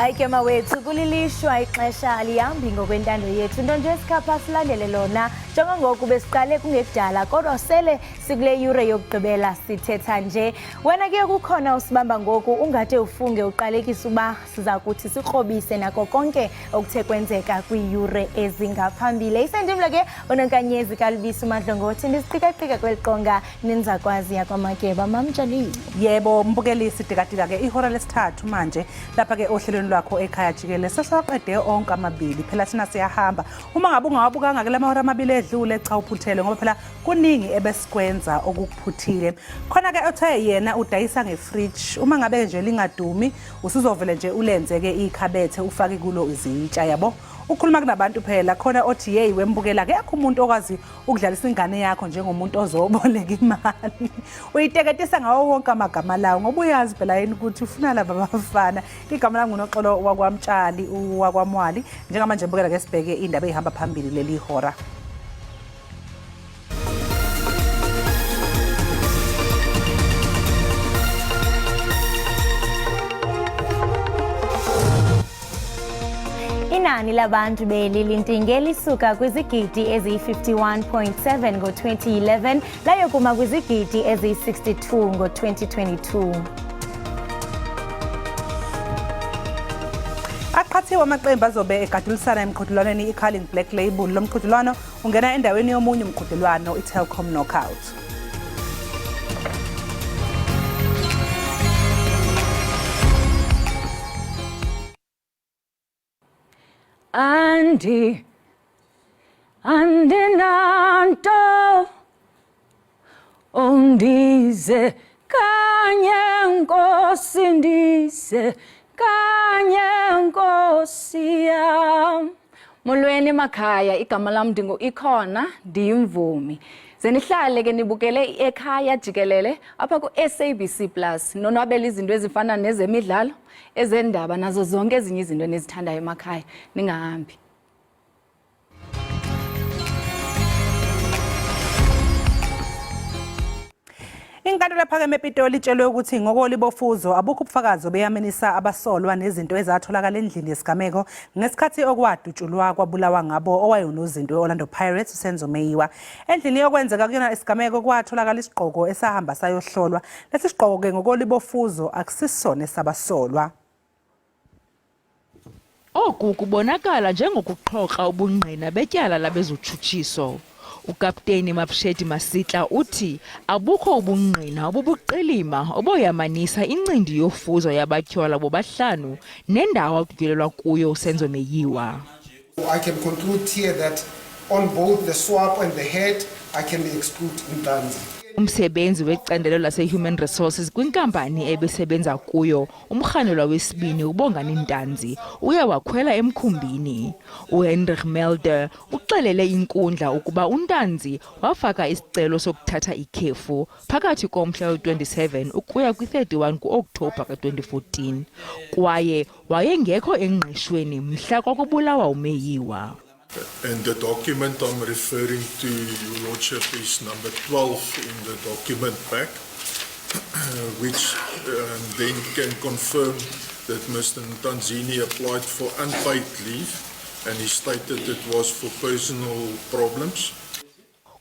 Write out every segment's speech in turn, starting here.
Hayi ke mawethu kulilishwa ixesha alihambi ngokwentando yethu nto nje sikhapha silandele lona njengoku besiqale kungekudala kodwa sele sikule yure yokugqibela sithetha nje wena ke kukhona usibamba ngoku ungade ufunge uqalekisa uba siza kuthi sikrobise nako konke okuthe kwenzeka kwiyure ezingaphambili isendimle ke unonkanyezi kalibisa umadlongothi ndisiqikaqika kweliqonga ninzakwazi yakwamakeba mamtshali yebo mbukelisi dikatika ke ihora lesithathu manje lapha ke ohlelweni lwakho ekhaya Jikelele sesaqede onke amabili phela thina siyahamba uma ngabe ungawabukanga ke lamahora amabili edlule cha uphuthele ngoba phela kuningi ebesikwenza okuphuthile khona ke othe yena udayisa ngefridge uma ngabe nje lingadumi usuzovele nje ulenze ke ikhabethe ufake kulo izitsha yabo ukhuluma kunabantu phela khona othi hey wembukela ke akho umuntu okwazi ukudlalisa ingane yakho njengomuntu ozoboleka imali uyiteketisa ngawo wonke amagama lawo ngoba uyazi phela yini ukuthi ufuna laba bafana igama langu noxolo wakwamtshali wakwamwali njengamanje mbukela ke sibheke indaba ehamba phambili leli hora. Inani labantu belilintinge lisuka kwizigidi eziyi-51.7 ngo-2011 layokuma kwizigidi eziyi-62 ngo-2022. Aqhathiwe amaqembu azobe egadulisana emqhudelwaneni i-Carling Black Label lo mqhudelwano ungena endaweni yomunye umqhudelwano i-Telkom Knockout. Andinanto undize kanye nkosi ndize kanye nkosi yam. Molweni makhaya igama lam ndingu Ikhona ndiyimvumi. Zenihlale ke nibukele Ekhaya Jikelele apha ku SABC Plus nonwabela izinto ezifana nezemidlalo ezendaba nazo zonke ezinye izinto enizithandayo emakhaya ningahambi. Inkantolo ephakeme ePitoli itshelwe ukuthi ngokolibofuzo abukho ubufakazi obeyaminisa abasolwa nezinto ezatholakala endlini yesigameko ngesikhathi okwadutshulwa kwabulawa ngabo owayenuzinto weOrlando Pirates uSenzo Meyiwa. Endlini yokwenzeka kuyona isigameko kwatholakala isigqoko esahamba sayohlolwa. Lesi sigqoko ke ngokolibofuzo akusisona esabasolwa. Oku kubonakala njengokuxhoxa ubungqina betyala labezotshutshiso. Ukapteni Mapsheti Masitla uthi abukho ubungqina obubuqilima oboyamanisa incindi yofuzo yabatyhola bobahlanu nendawo akutyelelwa kuyo uSenzo Meyiwa. I can conclude here that on both the swap and the head I can exclude Ntanzi. Umsebenzi wecandelo lase-Human Resources kwinkampani ebesebenza kuyo umrhanelwa wesibini uBongani Ntanzi uye wakhwela emkhumbini. uHenrich Melder uxelele inkundla ukuba uNtanzi wafaka isicelo sokuthatha ikhefu phakathi komhla we-27 ukuya kwi-31 ku-Okthobha ka-2014 kwaye wayengekho engqeshweni mhla kwakubulawa uMeyiwa. And the document I'm referring to, Your Lordship, is number 12 in the document pack, which then can confirm that Mr. Ntanzini applied for unpaid leave and he stated it was for personal problems.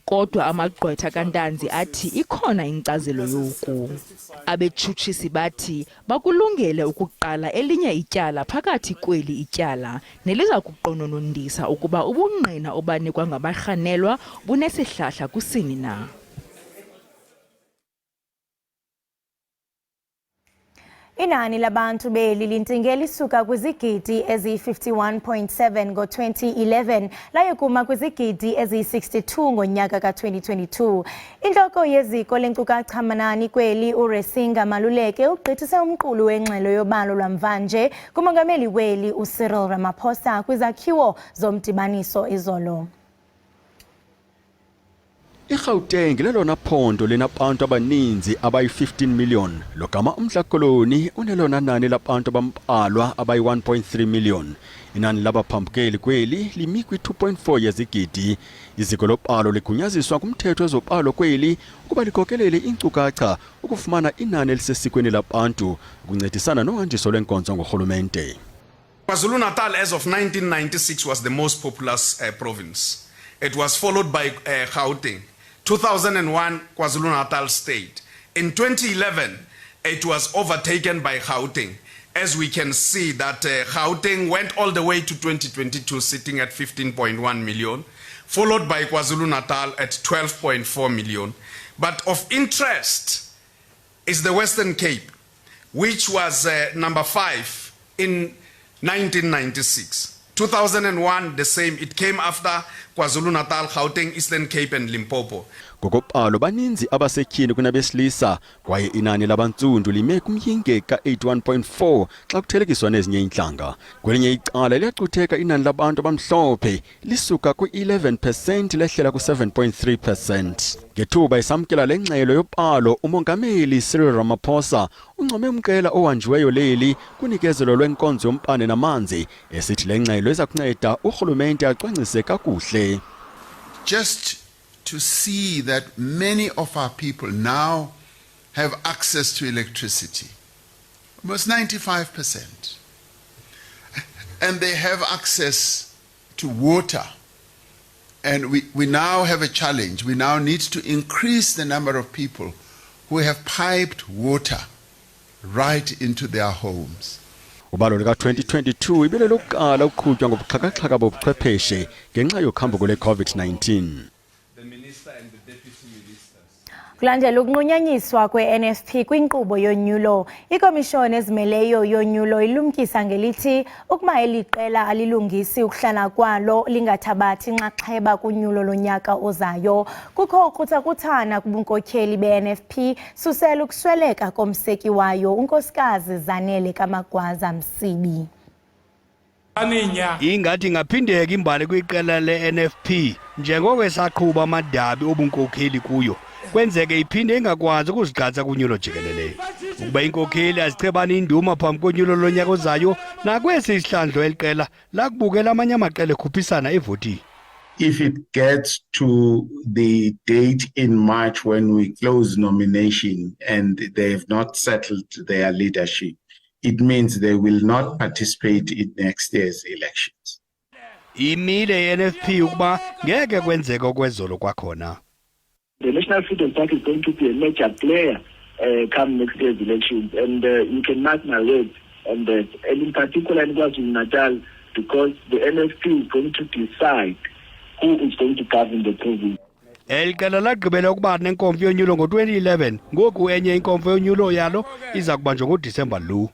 Kodwa amagqwetha kaNtanzi athi ikhona inkcazelo yoku. Abetshutshisi bathi bakulungele ukuqala elinye ityala phakathi kweli ityala neliza kuqononondisa ukuba ubungqina obanikwa ngabarhanelwa bunesihlahla kusini na. Inani labantu belilintinge lisuka kwizigidi eziyi-51.7 ngo-2011 layokuma kwizigidi eziyi-62 ngonyaka ka-2022. Intloko yeziko lenkcukacha manani kweli uResinga Maluleke ugqithise umqulu wengxelo yobalo lwamvanje kumongameli weli uCyril Ramaphosa kwizakhiwo zomdibaniso izolo. IGauteng lelona phondo linabantu abaninzi abayi-15 million logama umhlakoloni unelona nani labantu abambalwa abayi-1.3 million. Inani labaphambukeli kweli limi kwi-2.4 yezigidi. Iziko lobalo ligunyaziswa kumthetho wezobalo kweli ukuba likokelele inkcukacha ukufumana inani elisesikweni labantu ukuncedisana nohanjiso lwenkonzo ngorhulumente. KwaZulu-Natal, as of 1996, was the most populous province. It was followed by Gauteng. 2001, KwaZulu-Natal stayed. In 2011, it was overtaken by Gauteng. As we can see that Gauteng went all the way to 2022, sitting at 15.1 million, followed by KwaZulu-Natal at 12.4 million. But of interest is the Western Cape, which was number 5 in 1996. 2001, the same. It came after KwaZulu-Natal, Gauteng, Eastern Cape and Limpopo. Ngokopalo baninzi abasetyhini kunabesilisa kwaye inani labantsundu lime kumyinge ka-81.4 xa kuthelekiswa nezinye intlanga. Kwelinye icala liyacutheka inani labantu abamhlophe lisuka kwi-11% lehlela ku-7.3%. Ngethuba esamkela le ngxelo yopalo, umongameli Cyril Ramaphosa uncome umqela owanjiweyo leli kunikezelo lwenkonzo yombane namanzi, esithi le ngxelo iza kunceda urhulumente acwangcise kakuhle. Just to see that many of our people now have access to electricity, almost 95%, and they have access to water. And we now have a challenge. We now need to increase the number of people who have piped water right into their homes. Ubalo lika 2022 ibele lokuqala ukuqhutywa ngobuxhakaxhaka bobuchwepheshe ngenxa yokuhamba kule COVID-19. Kulandela ukunqunyanyiswa kwe-NFP kwinkqubo yonyulo, ikomishoni ezimeleyo yonyulo ilumkisa ngelithi ukuba eliqela alilungisi ukuhlala kwalo lingathabathi inxaxheba kunyulo lonyaka ozayo. Kukho ukruthakruthana kubunkokheli be-NFP susela ukusweleka komseki wayo unkosikazi Zanele Kamagwaza Msibi. Ingathi ngaphindeka imbali kwiqela le-NFP njengokwesaqhuba amadabi obunkokheli kuyo. Kwenzeke iphinde engakwazi ukuzigqatsa kunyulo jikelele. Ukuba inkokheli azichebana induma phambi konyulo lonyaka ozayo nakwesi isihlandlo eliqela lakubukela amanye amaqela ekhuphisana evotini. If it gets to the date in March when we close nomination and they have not settled their leadership, it means they will not participate in next year's elections. Imile NFP ukuba ngeke kwenzeke okwezolo kwakhona. The National Freedom Party is going to be a major player come next year's elections, and you can mark my words on that. And in particular in KwaZulu-Natal, because the NFP is going to decide who is going to govern the province. Eliqela lagqibela ukuba nenkomfa yonyulo ngo-2011, ngoku enye inkomfa yonyulo yalo iza kubanjwa ngoDisemba lo.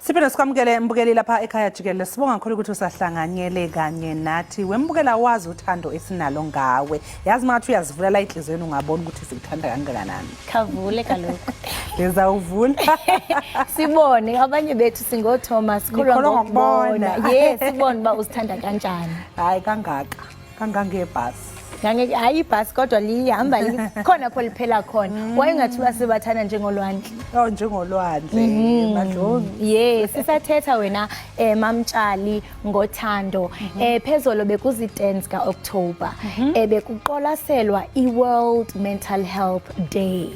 Siphinde sikwamukele mbukeli lapha ekhaya Jikelele. Sibonga kakhulu ukuthi usahlanganyele kanye nathi. Wembukela wazi uthando esinalo ngawe. Yazi mathi uyazivulela inhlizweni ungabona ukuthi sikuthanda kangakanani. Khavule kaloku. Leza uvula. Sibone abanye bethu singo Thomas khulwa ngokubona. Yes, sibone ba usithanda kanjani. Hayi kangaka. Kangangebhasi. Ngeke hayi ibhasi kodwa lihamba khona pho liphela khona. Wayengathiwa sibathana njengolwandle. Oh njengolwandle. Madlozi. Yes, sisathetha wena mamtshali ngothando. Phezolo bekuzi 10 ka October. Bekuqolaselwa iWorld Mental Health Day.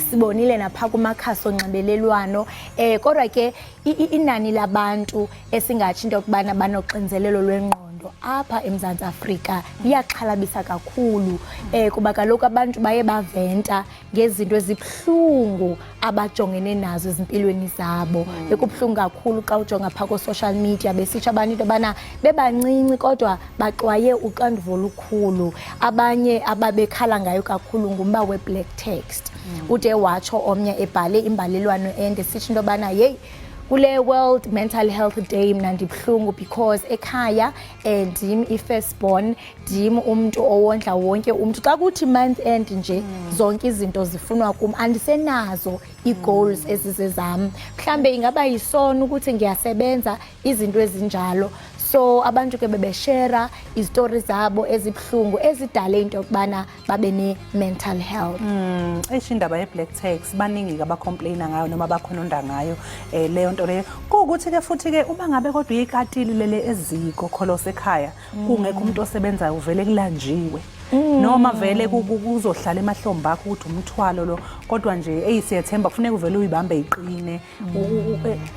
Sibonile napha kumakhasi onxibelelwano kodwa ke inani labantu esingathi into kubana banoxinzelelo lwengqondo apha eMzantsi Afrika liyaxhalabisa kakhulu kuba kaloku abantu baye baventa ngezinto ezibhlungu abajongene nazo ezimpilweni zabo. Ekubhlungu kakhulu xa ujonga pha ku social media besitsha abantu into bana bebancinci kodwa baxwaye uxanduvo olukhulu. Abanye ababekhala ngayo kakhulu ngumba we black text. Ude watsho omnye ebhale imbalelwano ende sithi into bana hey kule World Mental Health Day mna ndibhlungu because ekhaya ndim i-firstborn, ndim umuntu owondla wonke umuntu. Xa kuthi month end nje zonke izinto zifunwa kum, andisenazo i-goals ezizezam. Mhlambe ingaba yisona ukuthi ngiyasebenza izinto ezinjalo. So abantu ke bebeshare izitori zabo ezibhlungu ezidale into yokubana babe ne mental health. Izindaba ye black tax baningi ke abacomplaina ngayo noma bakhononda ngayo leyo nto leyo. Kuukuthi ke futhi ke uma ngabe kodwa uyikatili lele eziko kholosa ekhaya kungekho umuntu osebenzayo uvele kulanjiwe. Noma vele kuzohlala emahlomba akho ukuthi umthwalo lo kodwa nje eyisiyethemba kufanele uvele uyibambe iqine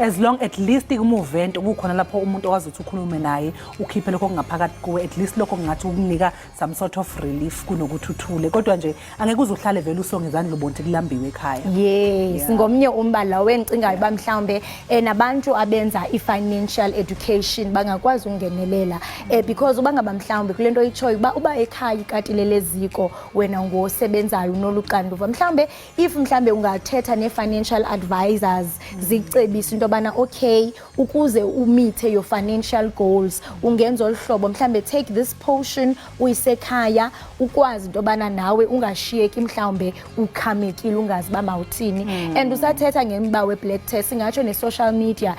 as long at least kumuvent ukukhona lapho umuntu owazi ukuthi ukhulume naye ukhiphe lokho kungaphakathi kuwe at least lokho ngathi ukunika some sort of relief kunokuthi uthule kodwa nje angeke uzohlale vele usonge izandla ubonke kulambiwe ekhaya. Yes, ngomnye umbala wencingayo bamhlawumbe nabantu abenza i-financial education bangakwazi ungenelela because ubangaba mhlawumbe kulento ichoyo uba ekhaya leziko wena ngosebenzayo noluxanduva mhlambe if mhlambe ungathetha ne-financial advisors zicebisa into bana okay ukuze umithe your financial goals ungenza olhlobo mhlambe take this portion uyisekhaya ukwazi into bana nawe ungashiyeki mhlambe ukhamekile ungazi ba mawuthini and usathetha ngemba we black test ngatsho ne-social media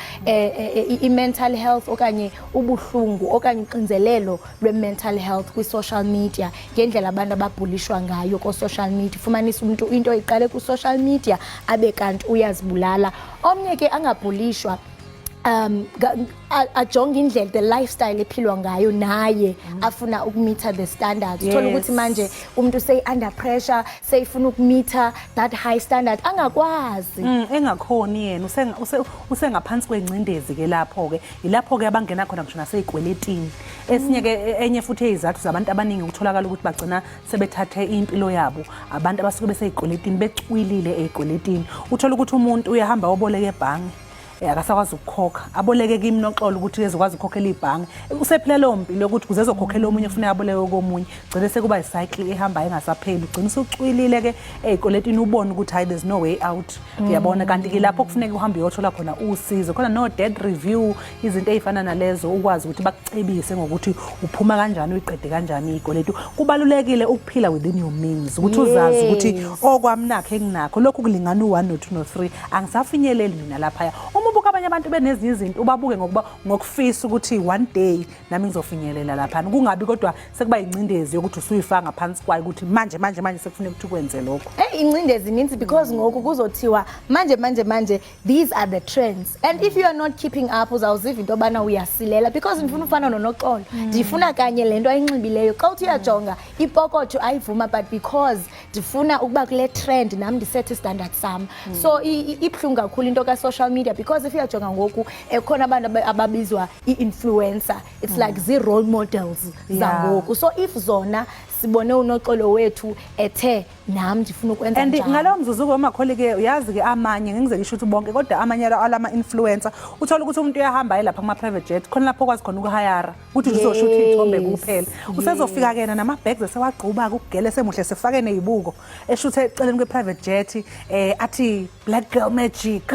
i-mental health okanye ubuhlungu okanye uxinzelelo lwe-mental health kwi-social media ngendlela abantu ababhulishwa ngayo ko social media. Fumanisa umuntu into iqale ku social media abe kanti uyazibulala. Omnye ke angabhulishwa ajonga indlela the lifestyle ephilwa ngayo naye afuna ukumeet the standards. Uthola ukuthi manje umuntu say under pressure sayifuna ukumeet that high standard angakwazi engakhoni yena usengaphansi kwencindezi ke lapho ke ilapho ke abangena khona ngisho naseyigweletini. Esinye ke enye futhi ezizathu zabantu abaningi ukutholakala ukuthi bagcina sebethathe impilo yabo abantu abasuke beseyigweletini becwilile eyigweletini. Uthola ukuthi umuntu uyahamba oboleka ebhange akasakwazi ukukhokha aboleke kimi noxolo ukuthi ezokwazi ukukhokhela ibhange usephila leyo mpilo ukuthi kuze ezokhokhela omunye kufanele aboleke komunye gcine sekuba icycle ehamba engasapheli ugcina usucwilile ke eyikoletini ubone ukuthi hayi there's no way out. Uyabona kanti ke lapho kufanele uhambe uyothola khona usizo khona no debt review izinto ezifana nalezo ukwazi ukuthi bakucebise ngokuthi uphuma kanjani uyiqede kanjani ikoleti. Kubalulekile ukuphila within your means ukuthi uzazi ukuthi okwamnakhe enginakho lokhu kulingana u1 no 2 no 3 angisafinyeleli mina lapha. Ubuka abanye abantu benezinye izinto ubabuke ngokufisa ukuthi one day nami ngizofinyelela lapha kungabi kodwa sekuba incindezi yokuthi usuyifaka ngaphansi kwayo ukuthi manje sekufanele ukuthi ukwenze lokho. Incindezi ninzi because ngoku kuzothiwa manje these are the trends and if you are not keeping up uzawuziva into bana uyasilela because ngifuna ufana nonoxolo ndifuna kanye lento ayinxibileyo xa uthi uyajonga ipokotho ayivuma but because ndifuna ukuba kule trend nami ndisethe standard sam. So ibhlungu kakhulu into ka social media because if uyajonga ngoku khona abantu ababizwa i-influencer it's like zero role models zangoku. So if zona sibone unoxolo wethu ethe nami ndifuna ukwenza njalo. And ngalo mzuzu komakholi ke uyazi ke amanye ngingizeke isho ukuthi bonke kodwa amanye alama influencer uthola ukuthi umuntu uyahamba lapha kuma private jet khona lapho kwazi khona ukuhayara ukuthi uzoshoot izithombe kuphela usezofika kena nama bags esewagquba ukugele semuhle sefake nezibuko eshuthe eceleni kwe private jet athi black girl magic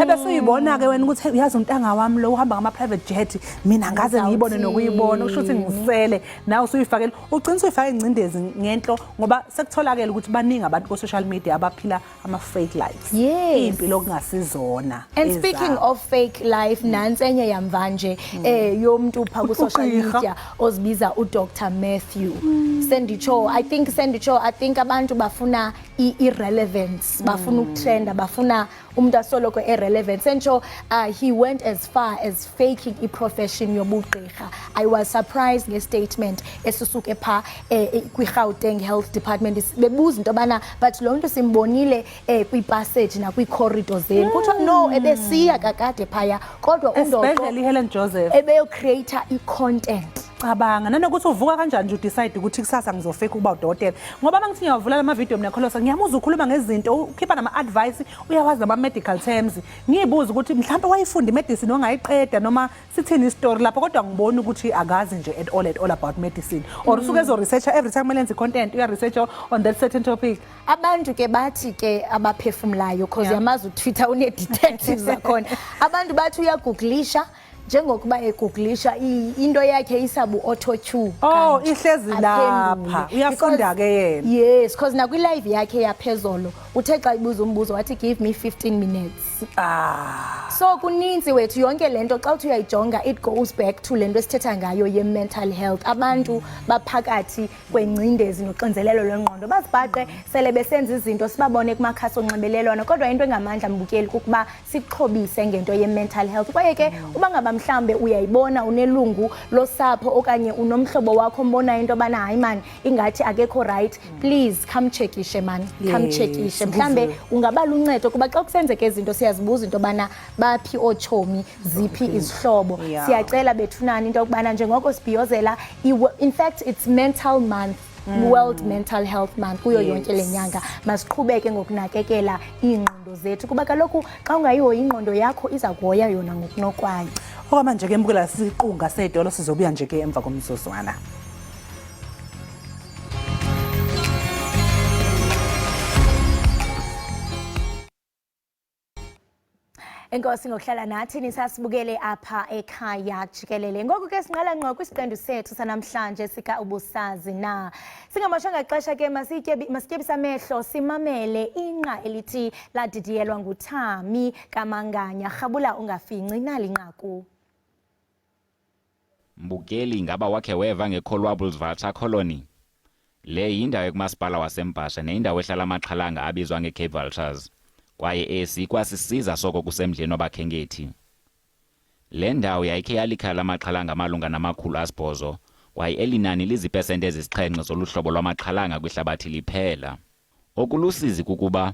ebese uyibona ke wena ukuthi uyazi untanga wami lo uhamba ngama private jet mina ngaze ngiyibone nokuyibona usho ukuthi ngusele nawe usuyifakela ugcina usuyifaka ingcindezi ngento ngoba sekutholakala ukuthi baningi abantu ku social media abaphila ama fake lives impilo okungasizona. And speaking of fake life nansi enye yamvanje yomuntu pha ku social media ozibiza uDr Matthew Sendicho. I think abantu bafuna irrelevance, bafuna ukutrenda, bafuna umuntu asoloko irrelevant. Sencho he went as far as faking i-profession yobugqirha. I was surprised nge-statement esusuke pha kwi-Gauteng Health Department bebuza into bana but lo muntu simbonile kwi-passage na kwi-corridor zeni kuthiwa no ebesiya kakade phaya kodwa especially Helen Joseph ebeyo creator i-content. Cabanga nanokuthi uvuka kanjani nje udecide ukuthi kusasa ngizofake ukuba udokotela ngoba mangithi ngiyavula lama video mina kholosa ngiyamuza ukhuluma ngezinto ukhipha nama advice uyawazi nama medical terms ngiyibuza ukuthi mhlawumbe wayifunda medicine ongayiqeda noma sithini istory lapho kodwa ngibona ukuthi akazi nje at all about medicine or usuke ezo researcher every time elenza content uya research on that certain topic. Abantu ke bathi ke abaphefumulayo because yamazi uTwitter une detectives zakhona abantu bathi uyagooglisha njengokuba egooglisha into yakhe isabu auto-tune ihlezi lapha uyafunda ke yena. Yes, because na kwi live yakhe yaphezolo uthe xa ibuza umbuzo wathi give me 15 minutes. So kuninzi wethu yonke lento xa uthi uyayijonga it goes back to lento esithetha ngayo ye mental health. Abantu baphakathi kwengcindezi noxinzelelo lwengqondo bazibhaqe sele besenza izinto sibabone kumakhasi onxibelelwano kodwa into engamandla mbukeli kukuba sixhobise ngento ye mental health. Kwaye ke uba ngaba mhlambe uyayibona unelungu losapho okanye unomhlobo wakho mbona into bana hayi man ingathi akekho right, please come checkishe man, come checkishe. Mhlambe ungaba luncedo kuba xa kusenzeke izinto siyazibuza into bana baphi ochomi ziphi izihlobo. Siyacela bethunani into okubana njengoko sibhiyozela in fact it's mental month, World Mental Health Month kuyo yonke lenyanga masiqhubeke ngokunakekela ingqondo zethu kuba kaloku xa ungayihoyi ingqondo yakho iza kuhoya yona ngokunokwayo. Okwamanje ke mbukela siqunga sedolo sizobuya nje ke emva komzuzwana. Enkosi ngokuhlala nathi nisasibukele apha ekhaya jikelele. Ngoku ke sinqala ngqo kwisiqendu sethu sanamhlanje sika ubusazi na. Singamashanga xesha ke masityebisa amehlo simamele inqa elithi ladidiyelwa nguThami Kamanganya. Rhabula ungafinci nalinqaku. Mbukeli ngaba wakhe weva ngeColwables Vulture Colony. Le yindawo ekumasipala wasempasha neyindawo ehlala amaxhalanga abizwa ngeCape Vultures. Kwaye esi kwasisiza soko kusemdleni wabakhenkethi. Le ndawo yayikhe yalikhaya lamaxhalanga amalunga nama-800 kwaye elinani lizipesenti ezisixhenxe zoluhlobo lwamaxhalanga kwihlabathi liphela. Okulusizi kukuba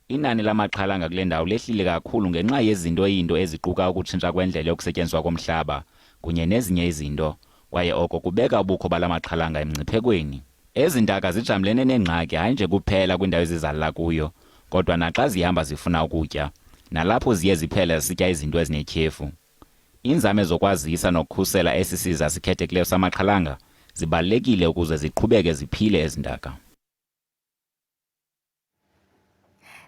inani lamaxhalanga kule ndawo lehlile kakhulu ngenxa yezinto eziquka ukutshintsha kwendlela yokusetyenziswa komhlaba kunye nezinye izinto kwaye oko kubeka ubukho balamaxhalanga emngciphekweni. Ezi ntaka zijamlene nengxaki hayi nje kuphela kwindawo ezizalala kuyo kodwa naxa zihamba zifuna ukutya nalapho ziye ziphela zisitya izinto ezinetyhefu. Inzame zokwazisa nokukhusela esi siza sikhethekileyo samaxhalanga zibalulekile ukuze ziqhubeke ziphile ezi ntaka.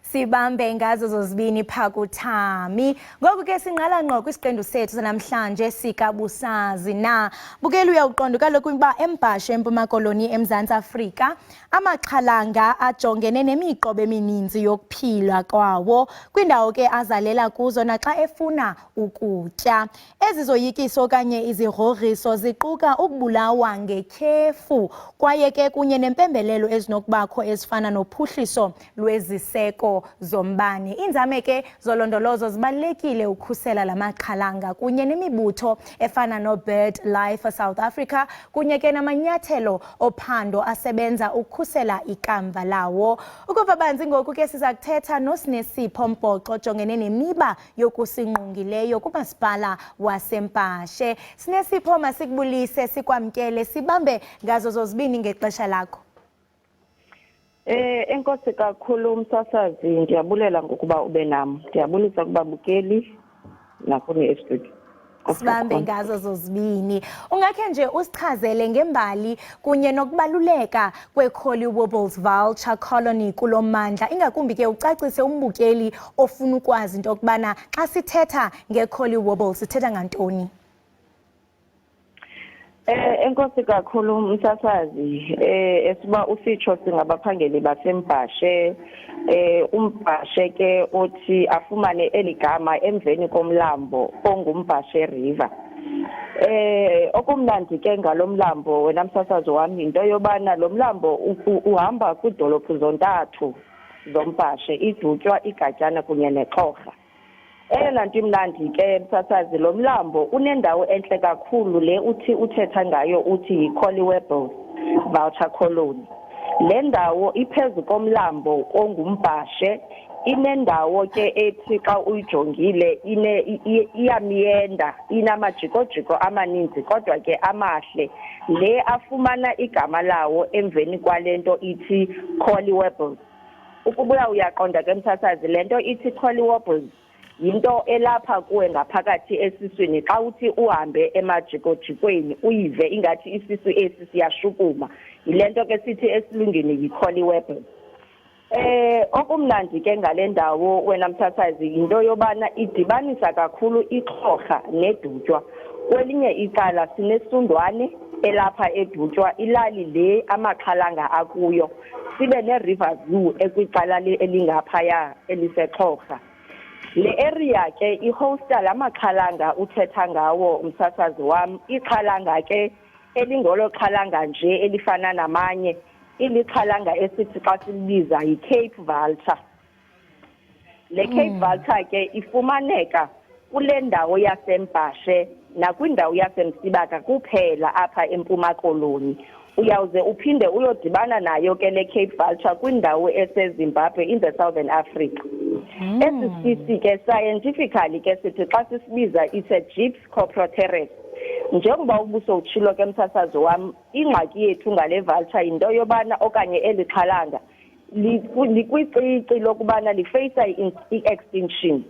Sibambe ngazo zozibini pha kuThami. Ngoku ke sinqala ngqo kwisiqendu sethu sanamhlanje sikabusazi na. Bukela uyawuqonda kaloku uba eMbashe eMpuma Koloni eMzantsi Afrika amaxhalanga ajongene nemiqobo emininzi yokuphila kwawo kwindawo ke azalela kuzo naxa efuna ukutya. Ezizoyikiso okanye izigrogriso ziquka ukubulawa ngetyhefu kwaye ke kunye nempembelelo ezinokubakho ezifana nophuhliso lweziseko zombane. Inzame ke zolondolozo zibalekile ukhusela lamaxhalanga kunye nemibutho efana no Bird Life South Africa kunye ke namanyathelo ophando asebenza ukukhusela ikamva lawo. Ukuva banzi ngoku ke siza kuthetha noSinesipho Mpoxo jongene nemiba yokusingqungileyo kumasipala wasempashe. Sinesipho masikubulise sikwamkele sibambe ngazo zozibini ngexesha lakho. Enkosi kakhulu umsasazi ndiyabulela ngokuba ube nami. Ndiyabulisa kuba bukeli nakuni estudio. sibambe ngazo zozibini. Ungakhe nje usichazele ngembali kunye nokubaluleka kweCollie Wobbles Vulture Colony kulommandla, ingakumbi ke ucacise umbukeli ofuna ukwazi into okubana xa sithetha ngeCollie Wobbles sithetha ngantoni. Enkosi kakhulu umsasazi, esiba usitsho singabaphangeli basembashe, umbashe ke othi afumane eligama emveni komlambo ongumbashe river. Okumnandi ke ngalomlambo wena msasazi wami into yobana lo mlambo uhamba kwidolophu zontathu zombashe, iDutywa, iGatyana kunye neXhorha. Eyona nto imnandi ke msasazi lo mlambo unendawo entle kakhulu le uthi uthetha ngayo uthi yiCollie Wobbles Vulture Colony. Le ndawo iphezu komlambo ongumbashe, inendawo ke ethi xa uyijongile iyamyenda, inamajiko-jiko amaninzi kodwa ke amahle, le afumana igama lawo emveni kwalento ithi Collie Wobbles. Ukubuya uyaqonda ke msasazi lento ithi Collie Wobbles yinto elapha kuwe ngaphakathi esiswini, xa uthi uhambe emajiko-jikweni uyive ingathi isisu esi siyashukuma, yilento ke sithi esilungini yiCollie Wobbles. Okumnandi ke ngale ndawo wena msasazi into yobana idibanisa kakhulu iXhorha neDutywa. Kwelinye icala sinesundwane elapha eDutywa, ilali le amaxhalanga akuyo, sibe neRiver Zoo ekwicala elingaphaya eliseXhorha. Le area ke ihosta lamaxhalanga uthetha ngawo umsasazi wami, ixhalanga ke elingolo xhalanga nje elifana namanye, ilixhalanga esithi xa silibiza yiCape Vulture. Le Cape Vulture ke ifumaneka kule ndawo yasembashe nakwindawo yasemsibaka kuphela apha eMpuma Koloni. Uyawuze uphinde uyodibana nayo ke le Cape Vulture kwindawo eseZimbabwe in the Southern Africa. Esi sisi ke scientifically ke sithi xa sisibiza ise Gyps coproteres. Njengoba ubuso utshilo ke msasazi wami, ingxaki yethu ngale vulture into yobana okanye elixhalanga likwicici lokubana lifacea i-extinction.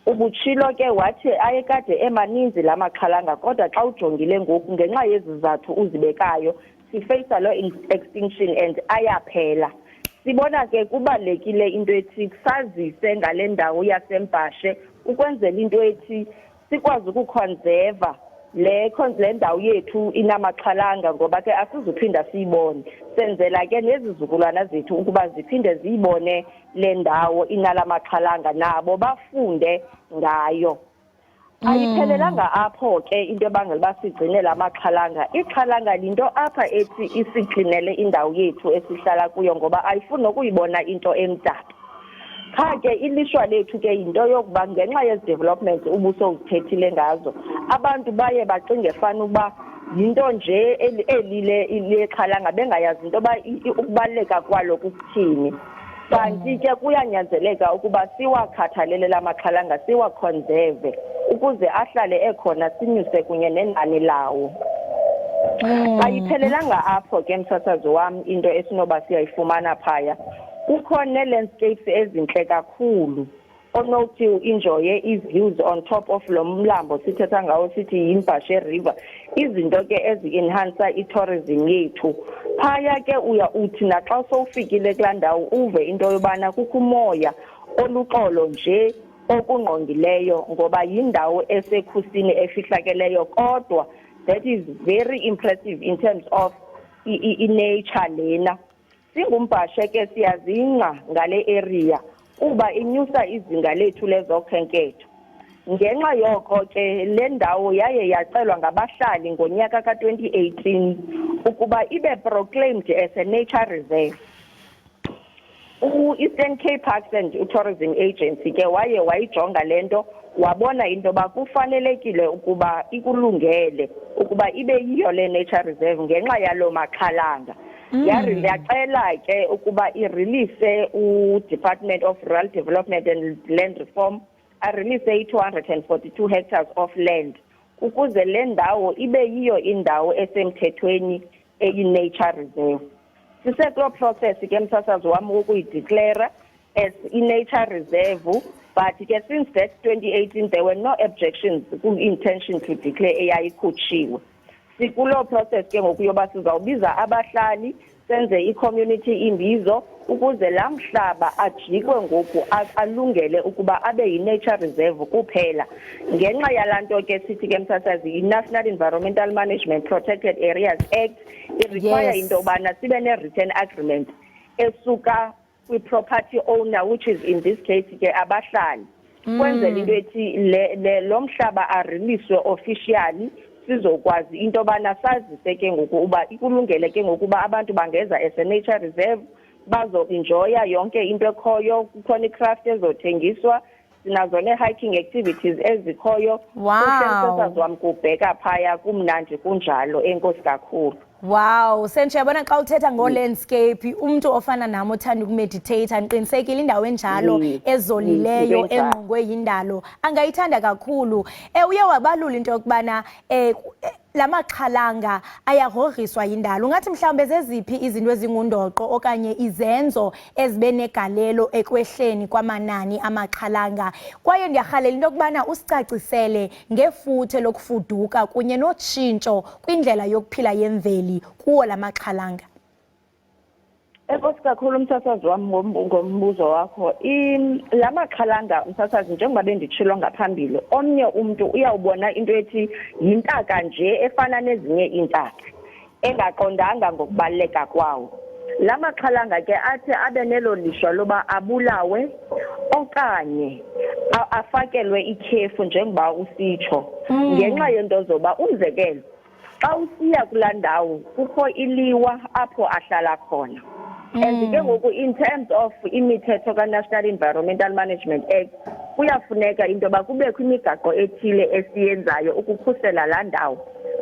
Ubutshilo ke wathi ayekade emaninzi lamaxhalanga kodwa xa ujongile ngoku ngenxa yezizathu uzibekayo sifacea lo extinction and ayaphela. Sibona ke kubalekile into ethi sazise ngale ndawo yasembashe ukwenzela into ethi sikwazi ukuconserve le ndawo yethu inamaxhalanga, ngoba ke asizuphinda siyibone. Senzela ke nezizukulwana zethu ukuba ziphinde ziyibone le ndawo inalamaxhalanga nabo bafunde ngayo. Ayiphelelanga apho ke into ebangela uba sigcine la maxhalanga. Ixhalanga linto apha ethi isigcinele indawo yethu esihlala kuyo, ngoba ayifuni nokuyibona into emdaka. Qha ke ilishwa lethu ke yinto yokuba ngenxa yezidevelopments ubuso uzithethile ngazo, abantu baye bacinge fana ukuba yinto nje elile xhalanga bengayazi into yoba ukubaluleka kwalo kukuthini. Kanti ke kuyanyanzeleka ukuba siwakhathalele la maxhalanga, siwaconserve ukuze ahlale ekhona, sinyuse kunye nenani lawo. Ayiphelelanga apho ke msasazi wami into esinoba siyayifumana phaya. Kukho ne-landscapes ezinhle kakhulu onokuthi u-enjoye i-views on top of lo mlambo sithetha ngawo sithi yimbashe river, izinto ke ezi-enhansa i-tourism yethu. Phaya ke uthi naxa sowufikile kulaa ndawo uve into yobana kukho umoya oluxolo nje okungqongileyo, ngoba yindawo esekhusini efihlakeleyo, kodwa that is very impressive in terms of i-nature lena. Singumbashe ke siyazingca ngale area kuba inyusa izinga lethu lezokhenketho. Ngenxa yoko ke le ndawo yaye yacelwa ngabahlali ngonyaka ka-2018 ukuba ibe proclaimed as a nature reserve. U-Eastern Cape Parks and Tourism Agency ke waye wayijonga lento, wabona into yoba kufanelekile ukuba ikulungele ukuba ibe yiyo le nature reserve ngenxa yalo maxhalanga. Yacela ke ukuba irelease u-Department of Rural Development and Land Reform arelease i-242 hectares of land ukuze le ndawo ibe yiyo indawo esemthethweni eyi-nature reserve. Siseklo process ke msasazi wami ukuyideclare as i-nature reserve But since that 2018, there were no objections to intention to declare eyayikhutshiwe. Sikulo process ke ngoku yoba sizawubiza abahlali senze i-community imbizo ukuze la mhlaba ajikwe ngoku alungele ukuba abe yi-nature reserve kuphela. Ngenxa yalanto ke sithi ke msasazi i-National Environmental Management Protected Areas Act require into yobana sibe ne-written agreement esuka kwi-property owner, which is in this case ke abahlali. Kwenzela into ethi lo mhlaba areleaswe officially sizokwazi into yobana sazise ke ngoku uba ikulungele ke ngokuba abantu bangeza as a nature reserve bazo-enjoya yonke into ekhoyo, kukhona i-craft ezothengiswa, sinazo ne-hiking activities ezikhoyo. Kuhle wam kubheka phaya kumnandi kunjalo. Enkosi kakhulu. Wow, sendiyabona xa uthetha ngo-landscape umuntu ofana nami othanda ukumeditate andiqinisekile indawo enjalo ezolileyo engqongwe yindalo angayithanda kakhulu. Uye wabalula into yokubana la maxhalanga ayagrogriswa yindalo. Ungathi mhlawumbe zeziphi izinto ezingundoqo okanye izenzo ezibe negalelo ekwehleni kwamanani amaxhalanga? Kwaye ndiyarhalela into yokubana usicacisele ngefuthe lokufuduka kunye notshintsho kwindlela yokuphila yemveli kuwo la maxhalanga. Enkosi kakhulu umsasazi wami ngombuzo wakho. La maxhalanga umsasazi njengoba benditshilo ngaphambili, omnye umuntu uyawubona into ethi yintaka nje efana nezinye iintaka engaqondanga ngokubaluleka kwawo. La maxhalanga ke athi abe nelo lishwa loba abulawe okanye afakelwe ikhefu njengoba usitsho ngenxa yento zoba umzekelo xa usiya kulaa ndawo kukho iliwa apho ahlala khona. And ke ngoku in terms of imithetho ka-National Environmental Management Act kuyafuneka into yoba kubekho imigaqo ethile esiyenzayo ukukhusela laa ndawo.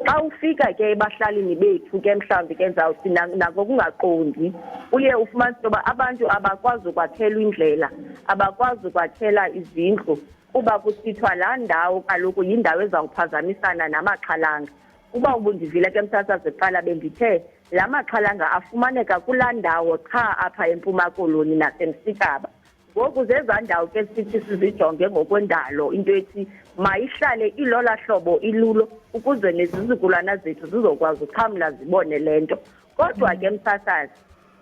Xa ufika ke ebahlalini bethu ke mhlawumbi ke ndizawuthi nako kungaqondi uye ufumanise uba abantu abakwazi ukwakhela indlela, abakwazi ukwakhela izindlu kuba kusithwa laa ndawo kaloku yindawo ezawuphazamisana namaxhalanga. Uba ubundivile ke msasazi kuqala bendithe la maxhalanga afumaneka kulaa ndawo qha apha eMpuma Koloni naseMsikaba. Ngoku zezaa ndawo ke sithi sizijonge ngokwendalo into ethi mayihlale ilola hlobo ilulo ukuze nezizukulwana zethu zizokwazi uxhamla zibone le nto. Kodwa ke msasazi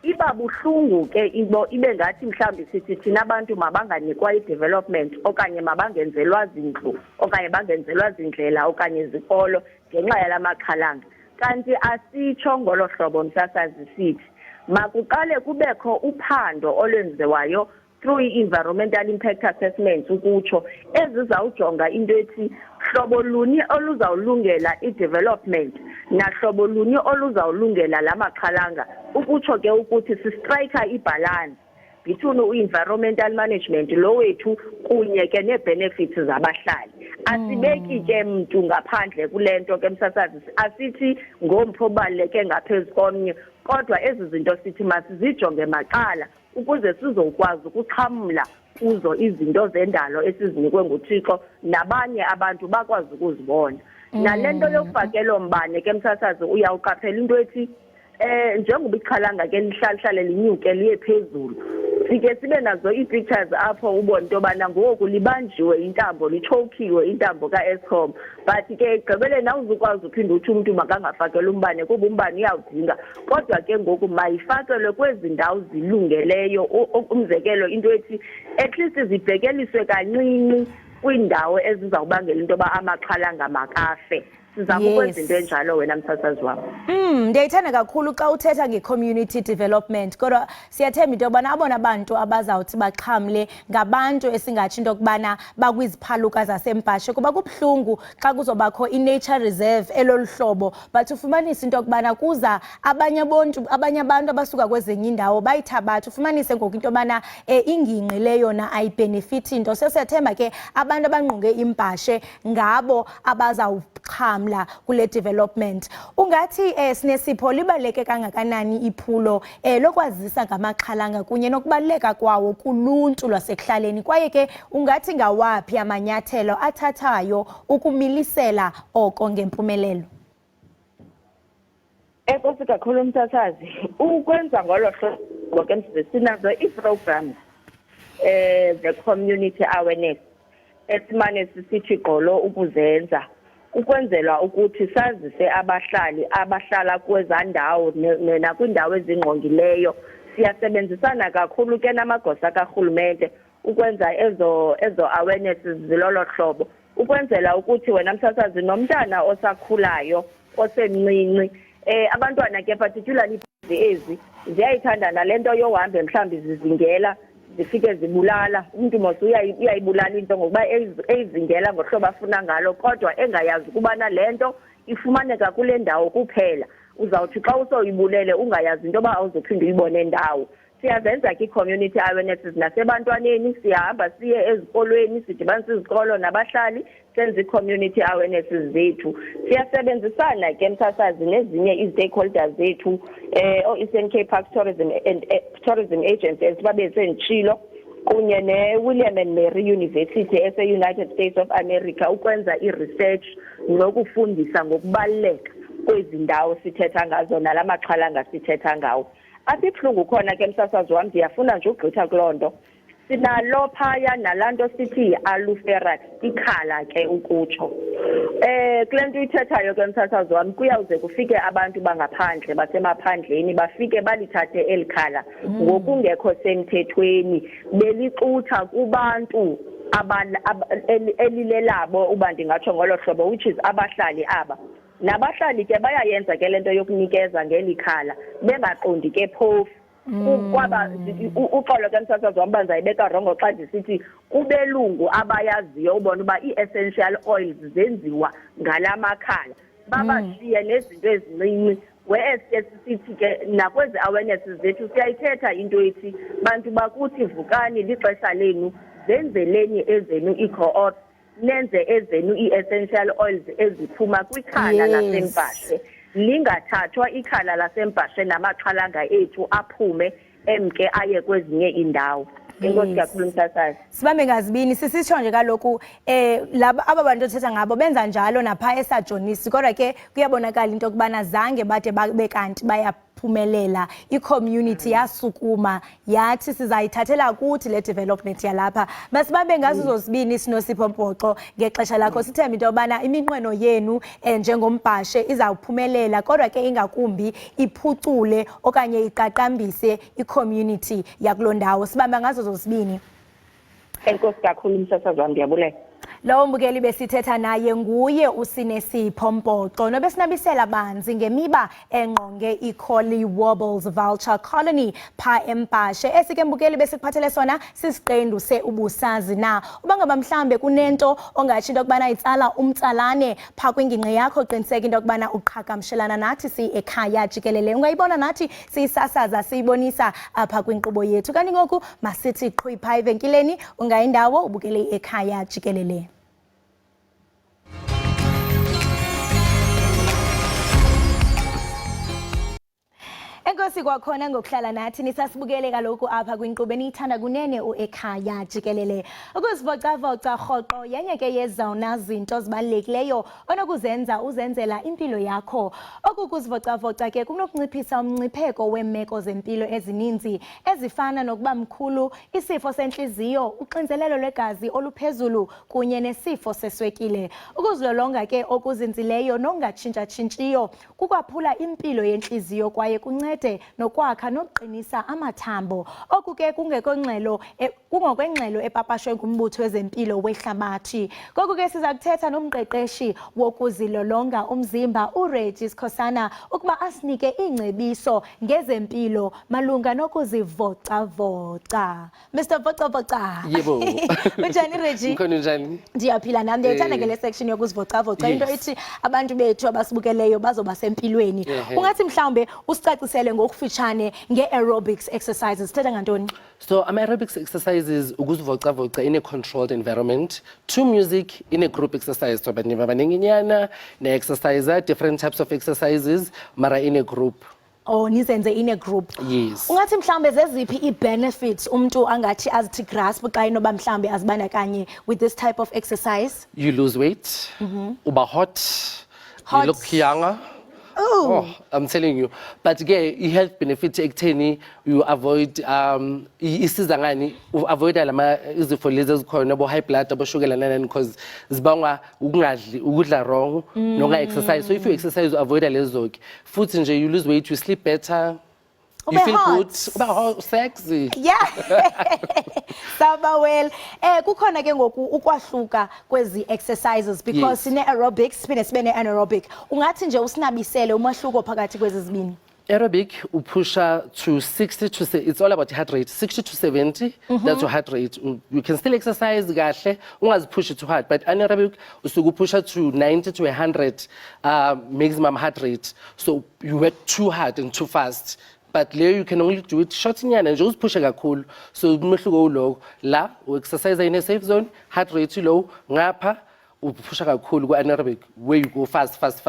iba buhlungu ke into ibe ngathi mhlawumbi sithi thina abantu mabanganikwa i-development okanye mabangenzelwa zindlu okanye bangenzelwa zindlela okanye izikolo ngenxa yala maxhalanga. Kanti asitsho ngolo hlobo msasazi sithi makuqale kubekho uphando olwenziwayo through i-environmental impact assessments ukutsho ezizawujonga into ethi hlobo luni oluzawulungela i-development nahlobo luni oluzawulungela la maxhalanga ukutsho ke ukuthi sistrayikha ibhalansi between i-environmental management lo wethu kunye ke nee-benefits zabahlali. Asibeki ke mntu ngaphandle kule nto ke msasazi, asithi ngompho obaluleke ngaphezu komnye, kodwa ezi zinto sithi masizijonge maqala ukuze sizokwazi ukuxhamla kuzo izinto zendalo esizinikwe nguThixo nabanye abantu bakwazi ukuzibona. Nale nto yokufakelo mbane ke msasazi uyawuqaphela into ethi njengoba ixhalanga ke lihlale linyuke liye phezulu. Sike sibe nazo ii-pictures apho ubona into yobana ngoku libanjiwe intambo, lichokiwe intambo ka-Eskom, but ke egqibeleni awuzukwazi uphinde uthi umntu makangafakeli umbane kuba umbane uyawudinga. Kodwa ke ngoku mayifakelwe kwezi ndawo zilungeleyo. Umzekelo into ethi at least zibhekeliswe kancinci kwiindawo ezizawubangela into yoba amaxhalanga makafe. Sizama ukwenza into enjalo wena msasazi wami. Ndiyayithanda kakhulu xa uthetha nge-community development, kodwa siyathemba into yobana abona bantu abazawuthi baxhamle ngabantu esingatsho into yokubana bakwiziphaluka zasempashe kuba kubuhlungu xa kuzobakho i-nature reserve elolu hlobo but ufumanise into yokubana kuza abanye abantu abasuka kwezinye iindawo bayithabatha. Ufumanise ngoku into yobana ingingqi le yona ayibhenefithi nto. Siyathemba ke abantu abangqonge impashe ngabo abazawuxhamla kule development. Ungathi sinesipho libaluleke kangakanani iphulo lokwazisa ngamaxhalanga kunye nokubaluleka kwawo kuluntu lwasekuhlaleni, kwaye ke ungathi ngawaphi amanyathelo athathayo ukumilisela oko ngempumelelo? Enkosi kakhulu mthathazi, ukwenza ngolo hlobo ke sinazo ii-programs the community awareness esimane sisithi gqolo ukuzenza ukwenzela ukuthi sazise abahlali abahlala kwezandawo nakwindawo ezingqongileyo. Siyasebenzisana kakhulu ke namagosa karhulumente ukwenza ezo awareness zilolo hlobo ukwenzela ukuthi wena msasazi nomntana osakhulayo osemncinci abantwana ke particularly ezi ziyayithanda nalento yohamba mhlambi zizingela zifike zibulala umuntu mos uyayibulala into ngokuba ezingela ngohlobo afuna ngalo kodwa engayazi kubana lento ifumaneka kule ndawo kuphela uzawuthi xa usoyibulele ungayazi into ba awuzophinda uyibone ndawo. Siyazenza ke community awarenesses nasebantwaneni siyahamba siye ezikolweni sidibanisa izikolo nabahlali senze community awarenesses zethu. Siyasebenzisana ke mthathazi nezinye i-stakeholders zethu Eastern Cape Park Tourism Agency esibabe sentshilo kunye ne-William and Mary University ese-United States of America ukwenza i-research nokufundisa ngokubaluleka kwezi ndawo sithetha ngazo nalamaxhalanga sithetha ngawo. Asibuhlungu khona ke msasazi wami ndiyafuna nje ugqitha kulonto sinalo phaya nalanto sithi aluferat ikhala ke ukutsho kulento ithethayo ke msasazi wami kuyawuze kufike abantu bangaphandle basemaphandleni bafike balithathe elikhala ngokungekho semthethweni belixutha kubantu elilelabo uba ndingatsho ngolo hlobo which is abahlali aba. Nabahlali ke bayayenza ke lento yokunikeza ngelikhala bengaqondi ke phofu kwaba uxolo ke msasazi wami banzayibeka rongo xa ndisithi kubelungu abayaziyo ubona uba i-essential oils zenziwa ngalamakhala babashiye nezinto ezincinci whereas ke sithi ke nakwezi awarenesses zethu siyayithetha into ethi bantu bakuthi vukani lixesha lenu zenzeleni ezenu i-co-op nenze ezenu i-essential oils eziphuma kwikhala lasempahla lingathathwa ikhala lasempahla namaxhalanga ethu aphume emke aye kwezinye indawo. Enkosi kakhulu msasazi. Sibambe ngazibini sisitsho nje kaloku laba abantu othetha ngabo benza njalo napha esajonisi kodwa ke kuyabonakala into kubana zange bade babe kanti bayaphumelela i-community yasukuma yathi sizayithathela kuthi le development yalapha basibambe ngazo zosibini sinosipho Mpoxo ngexesha lakho sithemba into yobana iminqweno yenu njengombhashe izawuphumelela kodwa ke ingakumbi iphucule okanye iqaqambise i-community yakulondawo sibambe ngazo zosibini. Enkosi kakhulu msasazi wami ndiyabulela. Lo mbukeli besithetha naye nguye uSinesipho Mpoxo nobesinabisela banzi ngemiba engqonge iCollie Wobbles Vulture Colony pha eMpashe esike mbukeli besikuphathele sona sisiqendu seubusazi na ubangaba mhlambe kunento ongathi into kubana itsala umtsalane pha kwingingqi yakho qiniseka into kubana uqhagamshelana nathi Ekhaya Jikelele ungayibona nathi siyisasaza siyibonisa apha kwinkqubo yethu kanti ngoku masithi qhwi pha evenkileni ungayindawo ubukele Ekhaya Jikelele. Enkosi kwakhona ngokuhlala nathi nisasibukele kaloku apha kwinkqubo eniyithanda kunene Ekhaya Jikelele. Ukuzivocavoca rhoqo yenye ke yezona zinto zibalulekileyo onokuzenza uzenzela impilo yakho. Oku kuzivocavoca ke kunokunciphisa umngcipheko weemeko zempilo ezininzi ezifana nokuba mkhulu, isifo sentliziyo, uxinzelelo lwegazi oluphezulu kunye nesifo seswekile. Ukuzilolonga ke okuzinzileyo nongatshintsha-tshintshiyo kukwaphula impilo yentliziyo kwaye kuncede nokwakha nokuqinisa amathambo. Oku ke kungokwengxelo epapashwe ngumbutho wezempilo wehlabathi. Ngoku ke siza kuthetha nomqeqeshi wokuzilolonga umzimba uRegis Khosana ukuba asinike iingcebiso ngezempilo malunga nokuzivocavoca. Mr. Vocavoca. Yebo. Unjani Regi? Ukhona njani? Ndiyaphila nami ndiyayithanda ke le section yokuzivocavoca into ethi abantu bethu abasibukeleyo bazoba sempilweni. Ungathi mhlawumbe usicacisele ngokufitshane nge-aerobics exercises thetha ngantoni? So aerobics exercises ukuzivocavoca in a controlled environment to music in a group exercise so abantu abaninginyana ne-exercise different types of exercises mara in a group. Oh nizenze in a group. Yes. Ungathi mhlawumbe zeziphi i-benefits umuntu angathi azithi grasp xa inoba mhlawumbe azibandakanye with this type of exercise? You lose weight, uba hot, you look younger. Oh, I'm telling you. But again, i-health benefit ekutheni you avoid isiza ngani avoid lama izifo lezi ezikhona bo high blood aboshukela nani because zibangwa ukungadli ukudla wrong nokunga exercise. So if you exercise you avoid lezo ke. Futhi nje you lose weight, you sleep better. You feel good, uba sexy. Yeah. Saba well. Kukhona ke ngoku ukwahluka kwezi exercises because sine aerobics, sibe anaerobic. Ungathi nje usinabisele umahluko phakathi kwezi zibini. Aerobic, we push to 60 to it's all about heart rate. 60 to 70, that's your heart rate. You can still exercise, gahle, ungazi push it too hard. But anaerobic, usugu push to 90 to 100 maximum heart rate. So you work too hard and too fast. But there you can only do it short and just push kakhulu. So umehluko low. La, we exercise in a safe zone, heart rate low, ngapha push kakhulu ku anaerobic where you go fast. So the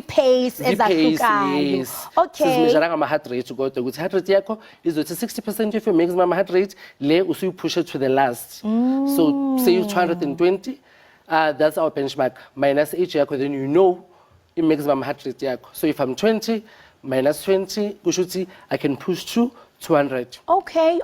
pace ezahlukayo. Yes. Okay. Sizmeasure ngama heart rate kodwa ukuthi heart rate yakho izothi 60% of your maximum heart rate le usu push it to the last. So say 220 that's our benchmark minus age yakho, then you know the maximum heart rate yakho. So if I'm 20 minus 20 kushuthi I can push to 200. Okay,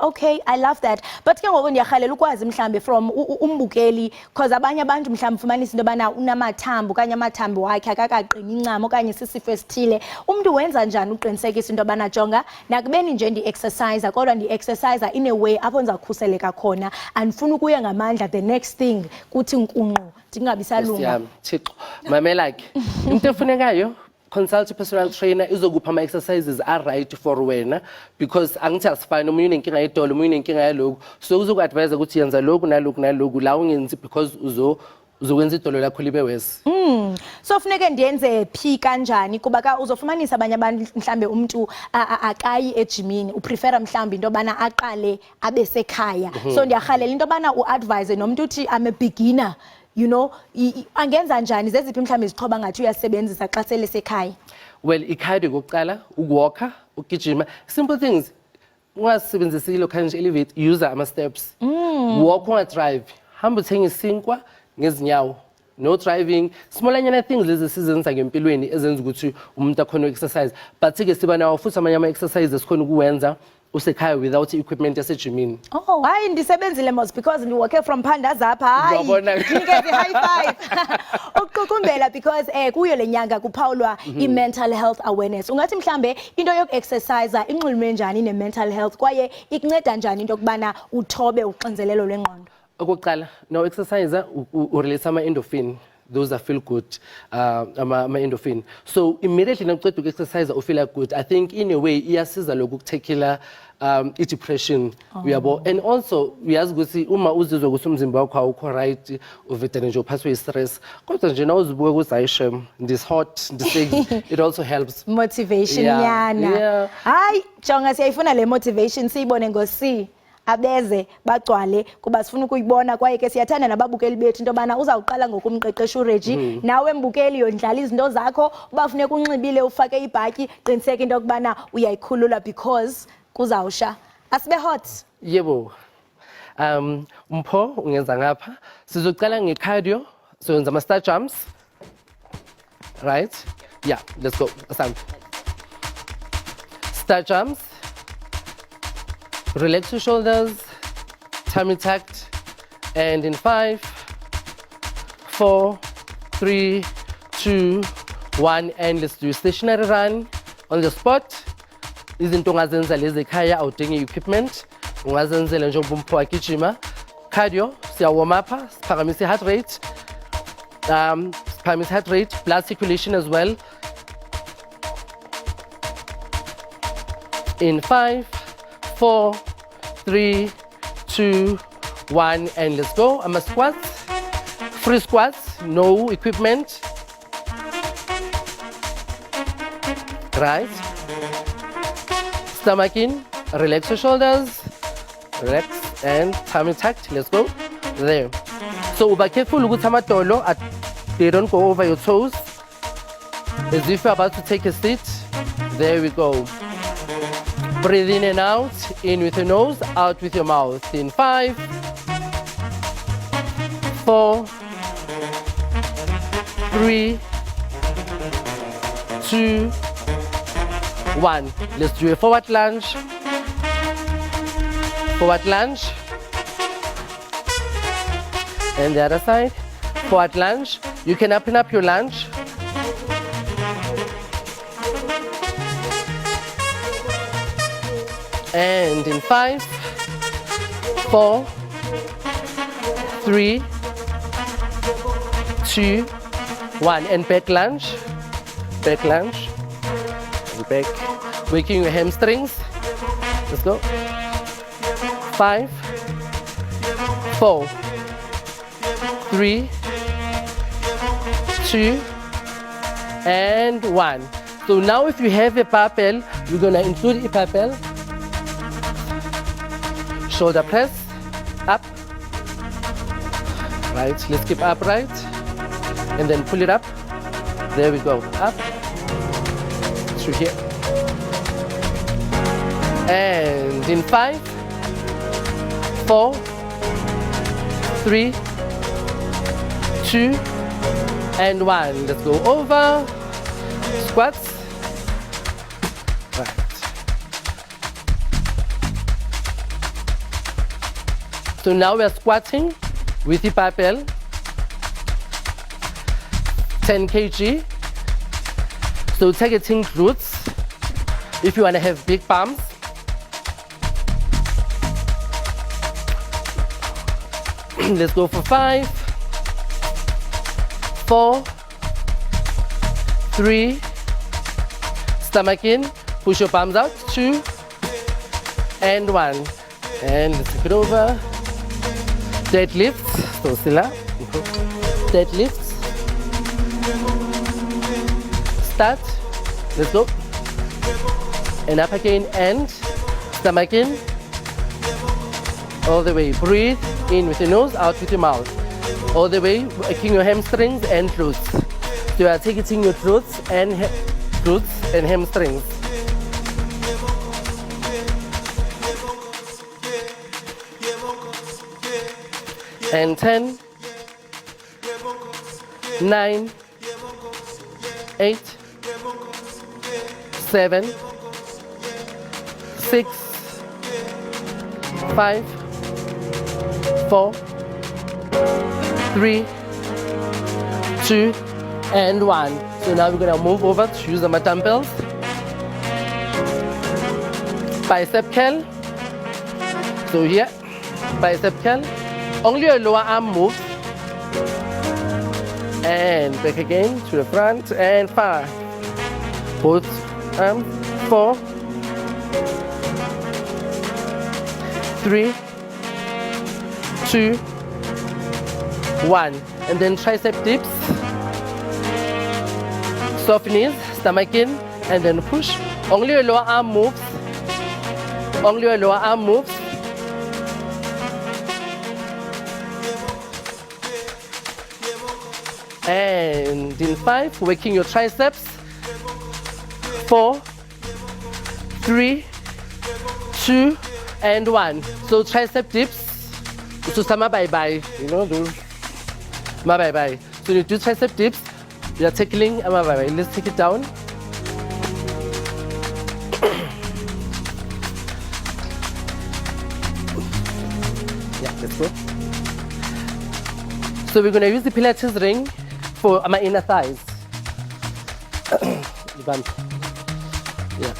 I love that. But ke ngoku ndiyahalela ukwazi mhlambe from umbukeli because abanye abantu mhlambe ufumanisa into bana unamathambo kanye amathambo wakhe akakaqini incamo kanye sisifo esithile. Umuntu wenza njani uqinisekisa into bana jonga nakubeni nje ndi exercise kodwa ndi exercise in a way apho nizakhuseleka khona andifuna ukuya ngamandla the next thing kuthi nkunqu ndingabisalunga. Thixo mamela ke into efunekayo consult a personal trainer izokupha ama exercises are right for wena because angithi asifani omunye unenkinga yedolo omunye unenkinga yaloku so uzokuadvise ukuthi yenza lokhu naloku la ungenzi because uzokwenza idolo lakho libe worse. So funeke ndiyenze phi kanjani kuba ka uzofumanisa abanye abantu mhlambe umuntu akayi ejimini uprefera mhlambe into bana aqale abesekhaya. So ndiyahalela into bana uadvise nomuntu uthi I'm a beginner. You know, angenza njani zeziphi mhlambe izixhoba ngathi uyasebenzisa xa sele sekhaya? Well, ikhadi kokuqala ukwalka, ukugijima, simple things. Ungasebenzisa ilokho nje elevate user ama steps. Walk or drive. Hamba uthenga isinkwa ngezinyawo. No driving. Smallanyana things lezi sizenza ngempilweni ezenza ukuthi umuntu akhona exercise. But ke siba nawo futhi amanye ama exercises sikhona ukuwenza usekhaya without equipment yasejimini. Oh, hayi ndisebenzile mos because ndiwoke from pandas apha. Hayi. Ngike high five. Ukuqukumbela because kuyo lenyanga kuphawulwa i-mental health awareness. Ungathi mhlambe into yoku exercise inxulume njani ne mental health kwaye ikunceda njani into kubana uthobe uxinzelelo lwengqondo? Okokuqala, no exercise release ama endorphin. Those that feel good, ama endorphin. So immediately nakuqeda uku-exercise you feel good. I think in a way iyasiza lokhu ukuthekela i-depression uyabo and also uyazi ukuthi uma uzizwa ukuthi umzimba wakho awukho right uvedane nje uphathwe i-stress kodwa nje nawuzibuka ukuthi ayishem this hot this it also helps motivation yana. Hayi jonga siyayifuna le motivation siyibone ngo-C abeze bagcwale kuba sifuna ukuyibona kwaye ke siyathanda nababukeli bethu into bana uzawuqala ngokumqeqesha uReggie nawe mbukeli yondlala izinto zakho ubafuneka unxibile ufake ibhatyi qiniseka into kubana uyayikhulula because kuzawusha asibe hot. Yebo. Mpho ungenza ngapha sizoqala ngecardio so yenza ama star jumps. Right? Yeah, let's go. Star jumps. Relax your shoulders, tummy tucked, and in 5, 4, 3, 2, 1, and let's do a stationary run on the spot. Izinto ongazenza lezi ekhaya awudingi equipment, ungazenzela njengoba umpho agijima. Cardio, siya warm up, siphakamise heart rate, blood circulation as well. In 5, 4, 3, 2, 1, and let's go. I'm a squats, free squats, no equipment. Right. Stomach in, relax your shoulders, relax and tummy tucked. Let's go. There. So be careful ukuthi amadolo they don't go over your toes. As if you're about to take a seat. There we go. Breathe in and out, in with your nose, out with your mouth. In 5, 4, 3, 2, 1. Let's do a forward lunge. Forward lunge. And the other side. Forward lunge. You can open up your lunge. And in 5, 4, 3, 2, 1. And back lunge. Back lunge. And back. Waking your hamstrings. Let's go. 5, 4, 3, 2, and 1. So now if you have a barbell, you're gonna include a barbell. Shoulder press, up. Right, let's keep upright. And then pull it up. There we go, up. Through here. And in 5, 4, 3, 2, and 1. Let's go over. Squats. Right. So now we're squatting with the barbell. 10 kg. So targeting glutes. If you want to have big palms. Let's go for 5, 4, 3, stomach in, push your palms out, 2, and 1. And let's take it over. Deadlifts, so still up. Deadlifts. Start, let's go. And up again, and stomach in. All the way, breathe. In with your nose, out with your mouth. All the way, working your hamstrings and glutes. So you are targeting your glutes and hamstrings. And 10, 9, 8, 7, 6, 5, 4, 3, 2, and 1. So now we're gonna move over to use my dumbbells. Bicep curl. So here, bicep curl. Only your lower arm moves. And back again to the front and 5. Both arms. 4, 3, 2, 1. And then tricep dips. Soft knees, stomach in, and then push. Only your lower arm moves. Only your lower arm moves. And in 5, working your triceps. 4, 3, 2, and 1. So tricep dips. So sama bye-bye, you know, do ma bye-bye. So you do tricep dips, you are tackling ma bye-bye. Let's take it down. Yeah, let's go. So we're gonna use the Pilates ring for my inner thighs. Yeah.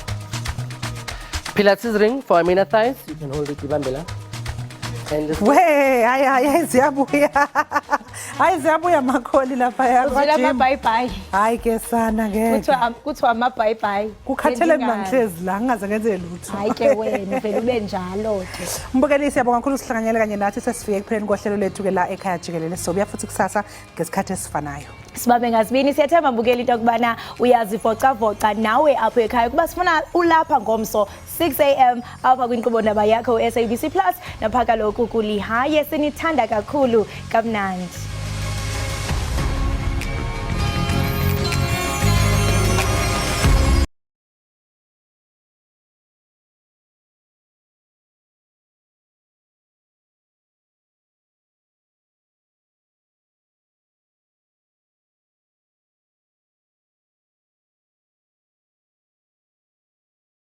Pilates ring for my inner thighs. You can hold it, Ibambela. Wey, hayi ziyabuya. Hayi ziyabuya makholi lapha ya. Uzela ama bye bye. Hayi ke sana ke. Kuthiwa ama bye bye. Kukhathele mina ngihlezi la ngingaze ngenze lutho. Hayi ke wena vele ube njalo ke. Mbukeli siyabonga kakhulu sihlanganyele kanye nathi sesifike ekupheleni kohlelo lethu ke la ekhaya jikelele. Sobuya futhi kusasa ngesikhathi esifanayo. Sibabe ngazibini siyathemba mbukeli into kubana uyazivocavoca nawe apho ekhaya kuba sifuna ulapha ngomso 6 AM apha kwinkqubo ndaba yakho SABC Plus napha kaloku kulihaye sinithanda kakhulu kamnandi.